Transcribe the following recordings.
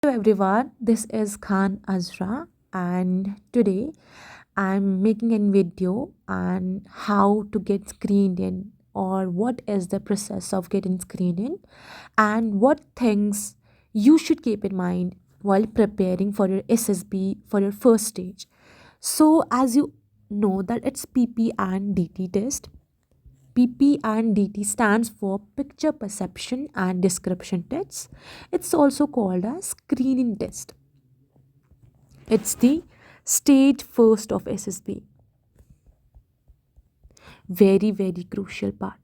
everyone, this is Khan Azra, and today I'm making a video on how to get screened in, or what is the process of getting screened in, and what things you should keep in mind while preparing for your SSB for your first stage. So, as you know, that it's PP and DT test. PP and DT stands for Picture Perception and Description Tests. It's also called as Screening Test. It's the stage first of SSB. Very, very crucial part.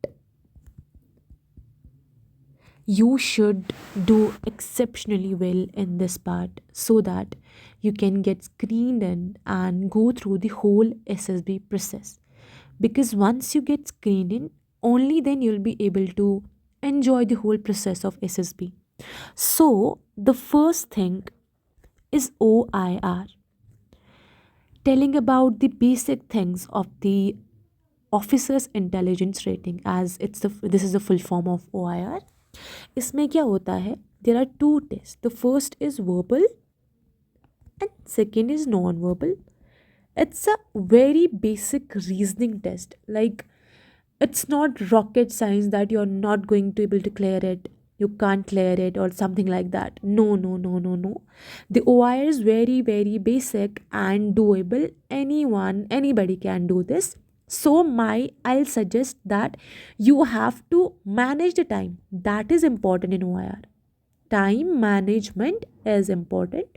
You should do exceptionally well in this part so that you can get screened in and go through the whole SSB process. Because once you get screened in, only then you'll be able to enjoy the whole process of SSB. So, the first thing is OIR, telling about the basic things of the officer's intelligence rating, as this is the full form of OIR. इसमें क्या होता है? There are two tests. The first is verbal and second is non-verbal. It's a very basic reasoning test. Like, it's not rocket science that you're not going to able to clear it, you can't clear it or something like that. No, no, no, no, no. The OIR is very, very basic and doable. Anybody can do this. So I'll suggest that you have to manage the time. That is important in OIR. Time management is important.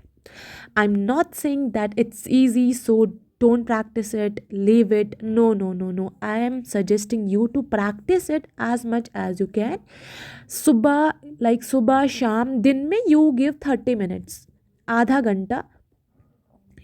I'm not saying that it's easy, so don't practice it, leave it. No, no, no, no. I am suggesting you to practice it as much as you can. सुबह शाम दिन में you give 30 minutes, आधा घंटा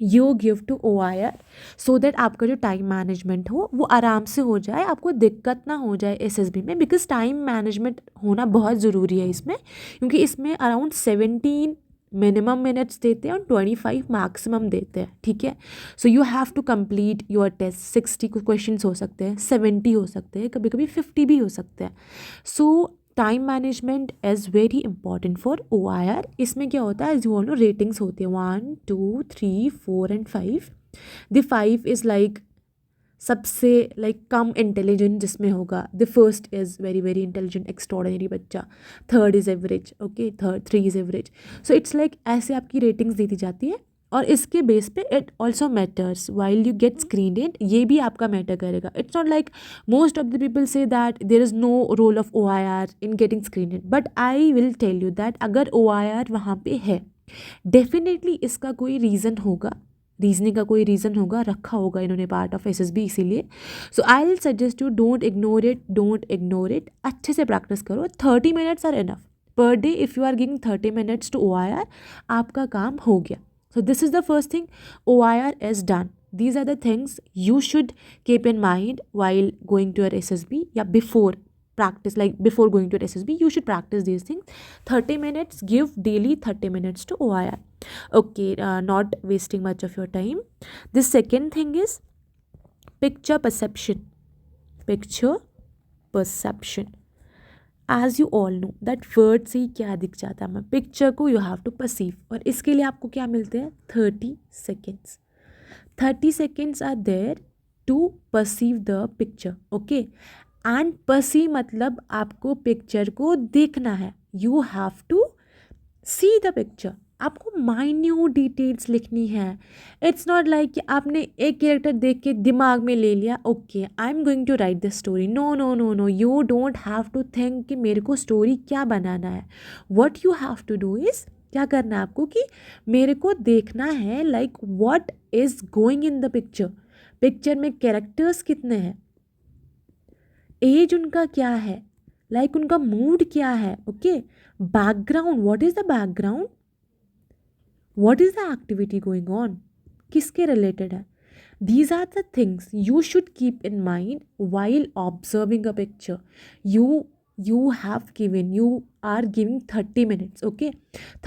you give to OIR, so that आपका जो time management हो वो आराम से हो जाए, आपको दिक्कत ना हो जाए SSB में. बिकॉज टाइम मैनेजमेंट होना बहुत ज़रूरी है इसमें, क्योंकि इसमें अराउंड 17 मिनिमम मिनट्स देते हैं और 25 मैक्सिमम देते हैं. ठीक है. So you have to complete your test. 60 question हो सकते हैं, 70 हो सकते हैं, कभी कभी 50 भी हो सकते हैं. सो time management is very important for OIR. इसमें क्या होता है, जो नो रेटिंग्स होती है 1 2 3 4 एंड 5. द 5 इज़ लाइक सबसे कम इंटेलिजेंट जिसमें होगा. The first is very very intelligent extraordinary बच्चा. Third is average. Okay, 3 is average. So it's like ऐसे आपकी रेटिंग्स दी जाती है और इसके बेस पे it also matters while you get screen in. ये भी आपका मैटर करेगा. It's not like most of the people say that there is no role of OIR in getting screen in, but I will tell you that अगर OIR वहाँ पे है, definitely इसका कोई रीज़न होगा, रीजनिंग का कोई रीज़न होगा, रखा होगा इन्होंने पार्ट ऑफ SSB इसीलिए. So I will suggest you don't ignore it, don't ignore it. अच्छे से प्रैक्टिस करो. 30 minutes are enough per day. If you are giving 30 minutes to OIR, आपका काम हो गया. So this is the first thing. OIR is done. These are the things you should keep in mind while going to your SSB. Yeah, before practice, like before going to your SSB, you should practice these things. 30 minutes, give daily 30 minutes to OIR. Okay, not wasting much of your time. The second thing is picture perception. Picture perception. As you all know that word से ही क्या दिख जाता है हमें, picture को you have to perceive. और इसके लिए आपको क्या मिलते हैं, 30 seconds. 30 seconds are there to perceive the picture. Okay, and perceive मतलब आपको पिक्चर को देखना है. You have to see the picture. आपको माइन्यूट डिटेल्स लिखनी है. इट्स नॉट लाइक कि आपने एक कैरेक्टर देख के दिमाग में ले लिया, okay I am going to write this story. No no no no, you don't have to think कि मेरे को स्टोरी क्या बनाना है. What you have to do is, क्या करना है आपको कि मेरे को देखना है like what is going in the picture. Picture में कैरेक्टर्स कितने हैं, एज उनका क्या है, लाइक उनका मूड क्या है. Okay, background, what is the background, what is the activity going on, किसके related है. These are the things you should keep in mind while observing a picture. You are giving 30 minutes. Okay,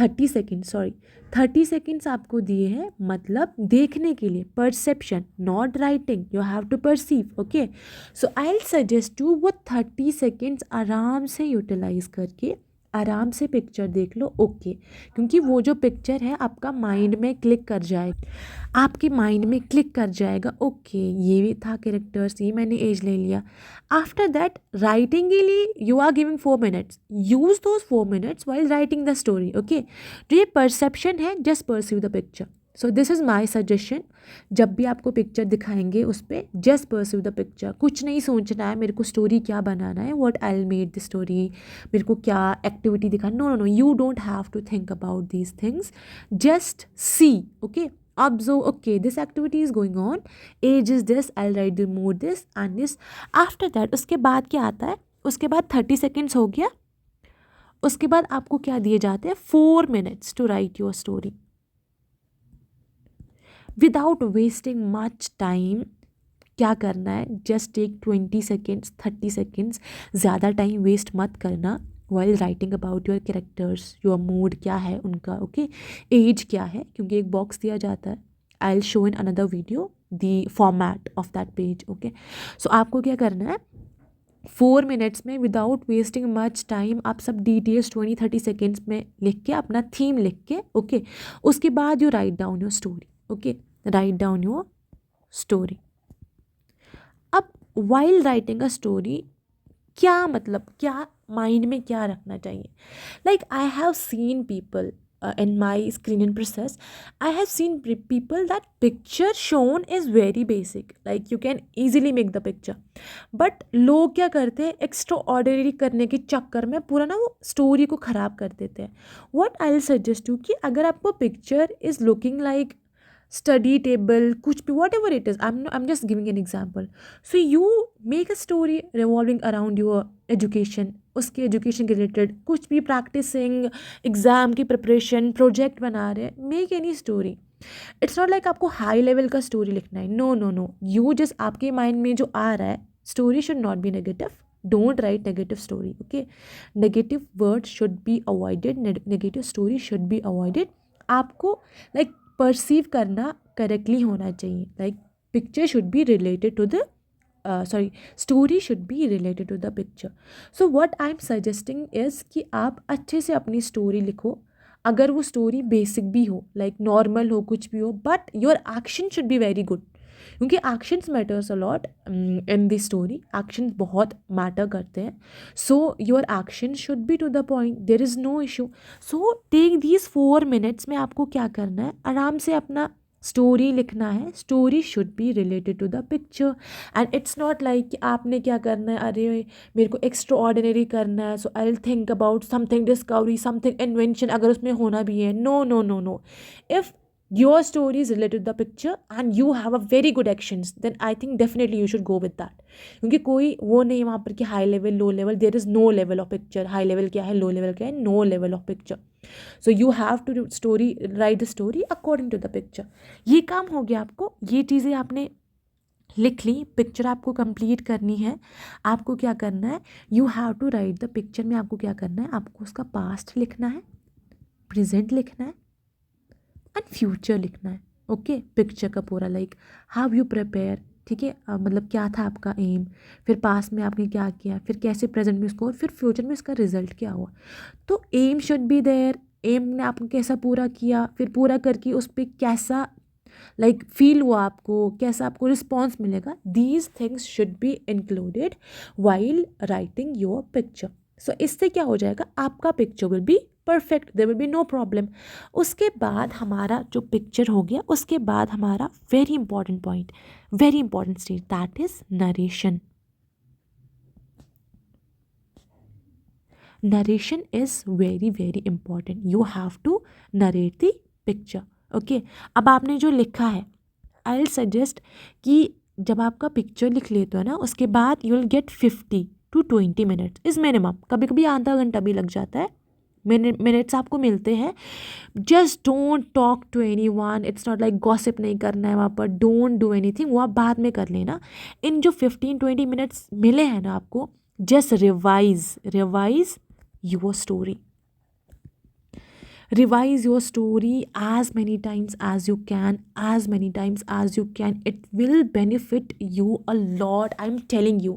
30 seconds, sorry, 30 seconds आपको दिए हैं, मतलब देखने के लिए. perception, not writing, you have to perceive. Okay, so I'll suggest you वो 30 seconds आराम से utilize करके आराम से पिक्चर देख लो, ओके, क्योंकि वो जो पिक्चर है आपका माइंड में क्लिक कर जाएगा, आपके माइंड में क्लिक कर जाएगा, ओके ये भी था कैरेक्टर्स, ये मैंने एज ले लिया। आफ्टर दैट राइटिंग के लिए you are giving 4 minutes, use those 4 minutes while writing the story, okay. जो ये परसेप्शन है, just perceive the picture. So this is my suggestion, जब भी आपको पिक्चर दिखाएंगे उस पर जस्ट परसीव द पिक्चर, कुछ नहीं सोचना है मेरे को स्टोरी क्या बनाना है, what I will made the story, मेरे को क्या एक्टिविटी दिखाना, no no no, you don't have to think about these things, just see, okay, observe, okay, this activity is going on, age is this, I'll write the mood this and this. After that उसके बाद क्या आता है, उसके बाद 30 seconds हो गया, उसके बाद आपको क्या दिए जाते हैं, 4 minutes to write your story without wasting much time। क्या करना है, जस्ट टेक 20 seconds 30 seconds, ज़्यादा टाइम वेस्ट मत करना while writing about your characters, your mood क्या है उनका, ओके, एज क्या है, क्योंकि एक बॉक्स दिया जाता है, I will show in another video the format of that page, okay. So आपको क्या करना है, 4 minutes में विदाउट वेस्टिंग मच टाइम आप सब डिटेल्स 20-30 seconds में लिख के, अपना थीम लिख के, ओके, उसके बाद you write down your story, okay, write down your story. अब वाइल राइटिंग अ स्टोरी क्या मतलब, क्या माइंड में क्या रखना चाहिए, like I have seen people in my screening process, I have seen people that picture shown is very basic, like you can easily make the picture, but लोग क्या करते हैं, एक्स्ट्रा ऑर्डिनरी करने के चक्कर में पूरा ना वो स्टोरी को ख़राब कर देते हैं। what I'll suggest you कि अगर आपको picture is looking like study table, कुछ भी, whatever it is, I'm just giving an example, so you make a story revolving around your education, उसके एजुकेशन के रिलेटेड कुछ भी, प्रैक्टिसिंग, एग्ज़ाम की प्रिपरेशन, प्रोजेक्ट बना रहे हैं, make any story. It's not like आपको हाई लेवल का स्टोरी लिखना है, no no no, you just आपके माइंड में जो आ रहा है, story should not be negative, don't write negative story, okay, negative word should be avoided, negative story should be avoided. आपको लाइक परसीव करना करेक्टली होना चाहिए, like picture should be related to the story should be related to the picture. So what I'm suggesting is कि आप अच्छे से अपनी story लिखो, अगर वो स्टोरी बेसिक भी हो, लाइक नॉर्मल हो, कुछ भी हो, but your action should be very good, क्योंकि actions matters a lot in the story, actions बहुत मैटर करते हैं, so your action should be to the point, there is no issue. So take these 4 minutes में आपको क्या करना है, आराम से अपना स्टोरी लिखना है, story should be related to the picture, and it's not like कि आपने क्या करना है, अरे मेरे को एक्स्ट्रा ऑर्डिनरी करना है, so I will think about something discovery, something invention, अगर उसमें होना भी है, no no no no, if your story is related to the picture and you have a very good actions, then I think definitely you should go with that, क्योंकि कोई वो नहीं वहाँ पर कि high level low level, there is no level of picture, high level क्या है, low level क्या है, no level of picture, so you have to story write the story according to the picture. ये काम हो गया, आपको ये चीज़ें आपने लिख ली, पिक्चर आपको कंप्लीट करनी है, आपको क्या करना है, you have to write the picture में आपको क्या करना है, आपको उसका पास्ट लिखना है, प्रेजेंट लिखना है एंड फ्यूचर लिखना है, ओके, पिक्चर का पूरा, लाइक हाउ यू प्रिपेयर, ठीक है, मतलब क्या था आपका एम, फिर पास्ट में आपने क्या किया, फिर कैसे प्रेजेंट में उसको, और फिर फ्यूचर में उसका रिजल्ट क्या हुआ। तो M should be there, M ने आपने कैसा पूरा किया, फिर पूरा करके उस पर कैसा लाइक फील हुआ आपको, कैसा आपको रिस्पॉन्स मिलेगा, these things should be included while writing your picture. So इससे क्या हो जाएगा, आपका picture will be perfect, there will be no problem. उसके बाद हमारा जो पिक्चर हो गया, उसके बाद हमारा very important point, very important stage, that is narration. Narration is very very important, you have to narrate the picture, okay. अब आपने जो लिखा है, आई विल सजेस्ट कि जब आपका पिक्चर लिख लेते हो ना, उसके बाद you will get 50 to 20 minutes is minimum, कभी कभी आधा घंटा भी लग जाता है, मिनट्स आपको मिलते हैं। Just don't talk to anyone, it's not like gossip नहीं करना है वहाँ पर, डोंट डू एनीथिंग, वो आप बाद में कर लेना। इन जो 15-20 minutes मिले हैं ना आपको, just revise your story, revise your story as many times as you can, as many times as you can, it will benefit you a lot, I'm telling you।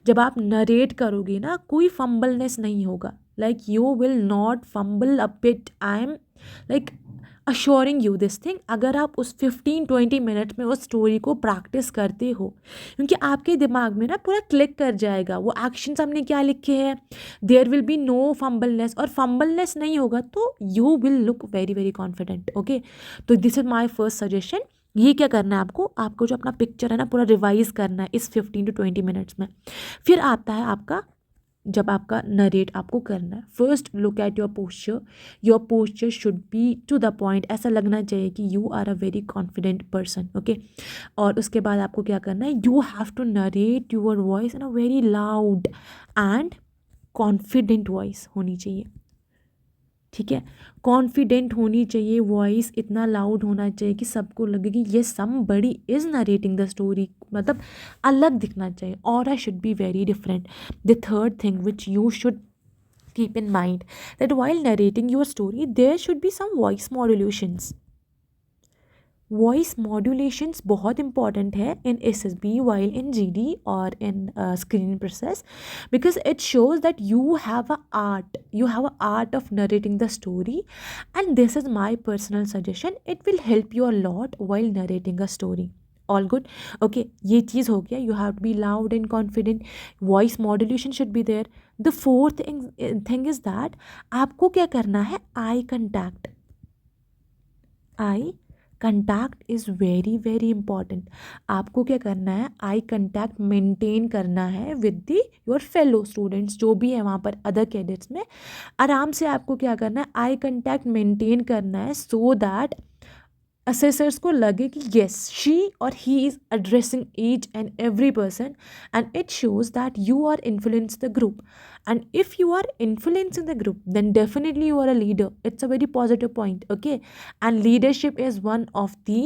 जब आप नरेट करोगे ना, कोई फंबलनेस नहीं होगा, like you will not fumble a bit. I am like assuring you this thing. अगर आप उस 15-20 मिनट में उस स्टोरी को प्रैक्टिस करते हो, क्योंकि आपके दिमाग में ना पूरा क्लिक कर जाएगा वो एक्शंस हमने क्या लिखे हैं. There will be no fumbleness, और फंबलनेस नहीं होगा तो you will look very very confident. Okay, तो this is my first suggestion. ये क्या करना है आपको जो अपना पिक्चर है ना पूरा रिवाइज करना है इस 15-20 मिनट्स में. फिर आता है आपका, जब आपका नरेट आपको करना है. First look at your posture should be to the point. ऐसा लगना चाहिए कि you are a very confident person. Okay, और उसके बाद आपको क्या करना है, you have to narrate your voice in a very loud and confident voice होनी चाहिए. ठीक है, कॉन्फिडेंट होनी चाहिए वॉइस, इतना लाउड होना चाहिए कि सबको लगे कि ये somebody is narrating the story. मतलब अलग दिखना चाहिए. Aura should be very different. The third thing which you should keep in mind that while narrating your story there should be some voice modulations. Voice मॉड्यूलेशंस बहुत important है इन SSB while in GD और in screening process, because it shows that you have a art of narrating the story, and this is my personal suggestion. It will help you a lot while narrating a story. All good? Okay, ये चीज़ हो गया. You have to be loud and confident. Voice modulation should be there. The fourth thing is that आपको क्या करना है, eye contact is very very important. आपको क्या करना है, आई कंटैक्ट मेंटेन करना है with the your fellow students जो भी है वहाँ पर अदर कैडेट्स में. आराम से आपको क्या करना है, आई कंटैक्ट मेंटेन करना है सो दैट assessors को लगे कि yes she or he is addressing each and every person, and it shows that you are influencing the group. And if you are influencing the group then definitely you are a leader. It's a very positive point. Okay, and leadership is one of the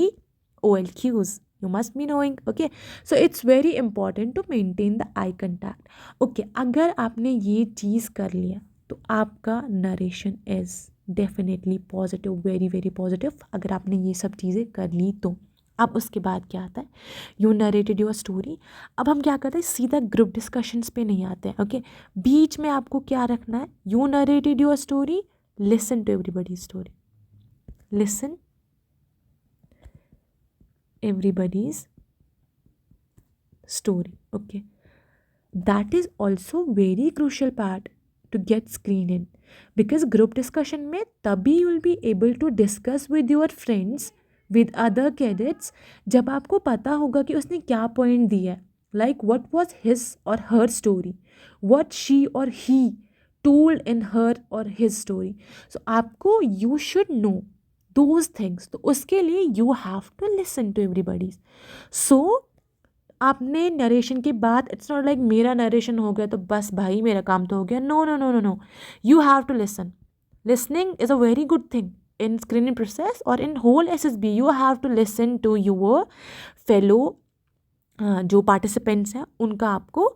OLQs you must be knowing. Okay, so it's very important to maintain the eye contact. Okay, अगर आपने ये चीज़ कर लिया तो आपका narration is definitely positive, very very positive. अगर आपने ये सब चीज़ें कर ली तो अब उसके बाद क्या आता है, यू नरेटेड योर स्टोरी. अब हम क्या करते हैं, सीधा ग्रुप डिस्कशंस पे नहीं आते हैं. ओके, बीच में आपको क्या रखना है, you narrated your story, listen to everybody story, listen everybody's story. Okay, that is also very crucial part to get screened in, because group discussion में तभी you will be able to discuss with your friends, with other cadets, जब आपको पता होगा कि उसने क्या point दिया है, like what was his or her story, what she or he told in her or his story. So आपको you should know those things. तो उसके लिए you have to listen to everybody. So आपने narration के बाद, it's not like मेरा narration हो गया तो बस भाई मेरा काम तो हो गया. No no no no no, you have to listen. Listening is a very good thing in screening process और in whole SSB. You have to listen to your fellow जो पार्टिसिपेंट्स हैं, उनका आपको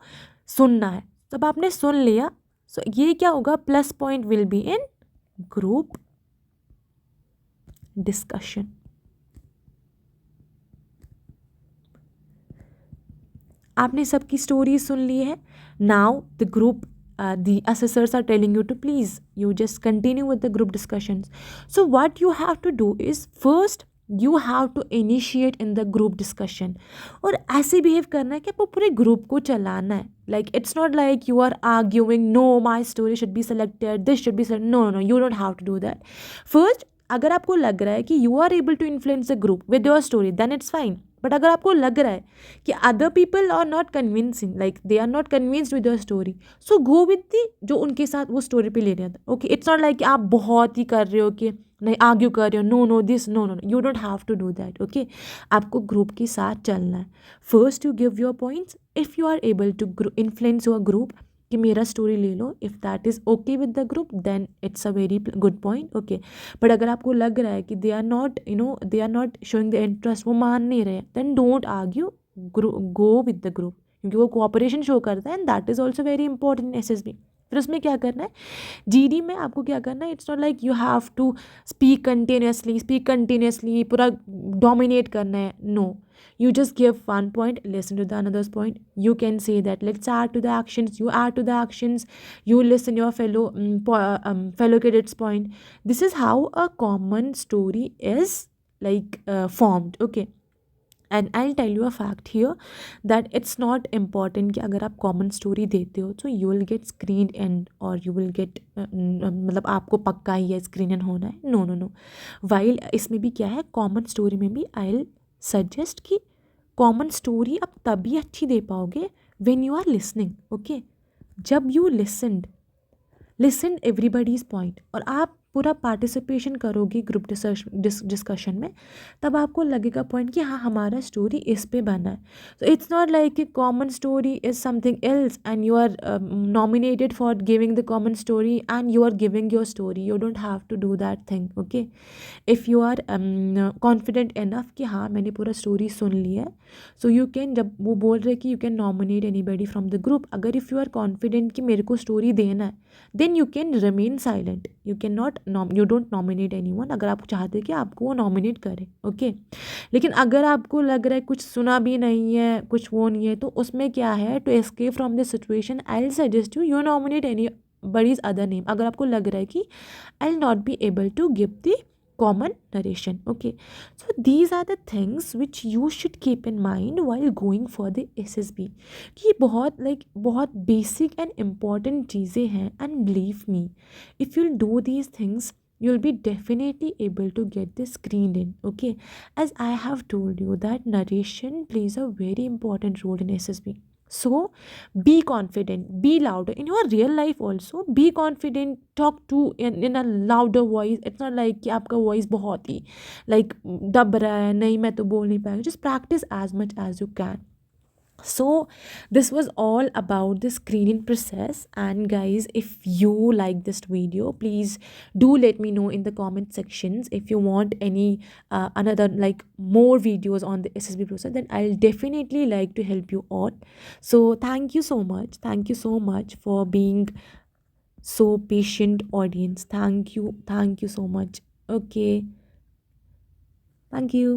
सुनना है. तब आपने सुन लिया, सो ये क्या होगा, plus point will be in group discussion. आपने सबकी स्टोरी सुन ली है. Now the group the assessors are telling you to please you just continue with the group discussions. So what you have to do is first you have to initiate in the group discussion. और ऐसे behave करना है कि आपको पूरे group को चलाना है. like it's not like you are arguing, no my story should be selected, this should be selected. No no no, you don't have to do that. First अगर आपको लग रहा है कि you are able to influence the group with your story then it's fine. But अगर आपको लग रहा है कि other people are not convincing, like they are not convinced with your story, so go with the जो उनके साथ वो स्टोरी पे ले रहे हैं. ओके, इट्स नॉट लाइक कि आप बहुत ही कर रहे हो कि नहीं आर्ग्यू कर रहे हो, no no this no no, you don't have to do that. Okay, आपको ग्रुप के साथ चलना है. First you give your points. If you are able to influence your group कि मेरा स्टोरी ले लो, if that is okay with the group then it's a very good point. Okay, but अगर आपको लग रहा है कि they are not they are not showing the interest, वो मान नहीं रहे, then don't argue, go with the group, क्योंकि वो कोऑपरेशन शो करता है and that is also very important in SSB. फिर उसमें क्या करना है, जीडी में आपको क्या करना है, it's not like you have to speak continuously पूरा डोमिनेट करना है, no. You just give one point, listen to the another's point. You can say that let's add to the actions. You add to the actions. You listen your fellow cadets point. This is how a common story is like formed. Okay. And I'll tell you a fact here that it's not important कि अगर आप common story देते हो तो you will get screen and और you will get मतलब आपको पक्का ही है स्क्रीन एंड होना है. No no no. वाइल इसमें भी क्या है, कॉमन स्टोरी में भी आई सजेस्ट कि कॉमन स्टोरी आप तभी अच्छी दे पाओगे when you are listening. Okay. जब यू लिसन एवरीबडीज़ पॉइंट और आप पूरा पार्टिसिपेशन करोगे ग्रुप डिस्कशन में, तब आपको लगेगा पॉइंट कि हाँ हमारा स्टोरी इस पे बना है. सो इट्स नॉट लाइक कि common story is something else and you are nominated for giving the common story and you are giving your story. You don't have to do that thing. Okay. If you are confident enough कि हाँ मैंने पूरा story सुन लिया है, so you can, जब वो बोल रहे कि you can nominate anybody from the group, अगर इफ़ यू आर कॉन्फिडेंट कि मेरे को स्टोरी देना है, then you can remain silent. You can not you don't nominate anyone अगर आप चाहते कि आपको वो नॉमिनेट करे. ओके. लेकिन अगर आपको लग रहा है कुछ सुना भी नहीं है, कुछ वो नहीं है, तो उसमें क्या है, to escape from this situation I will suggest you nominate anybody's other name. अगर आपको लग रहा है कि I will not be able to give the common narration. Okay, so these are the things which you should keep in mind while going for the SSB. कि बहुत basic and important चीज़ें हैं, and believe me, if you'll do these things you'll be definitely able to get this screened in. Okay, as I have told you that narration plays a very important role in SSB. So be confident, be louder in your real life also. Be confident, talk to in a louder voice. It's not like कि आपका voice बहुत ही like दब रहा है, नहीं मैं तो बोल नहीं पाएंगे. Just practice as much as you can. So this was all about the screening process, and guys, if you like this video, please do let me know in the comment sections. If you want any another like more videos on the SSB process, then I'll definitely like to help you out. So thank you so much for being so patient, audience. Thank you so much. Okay, thank you.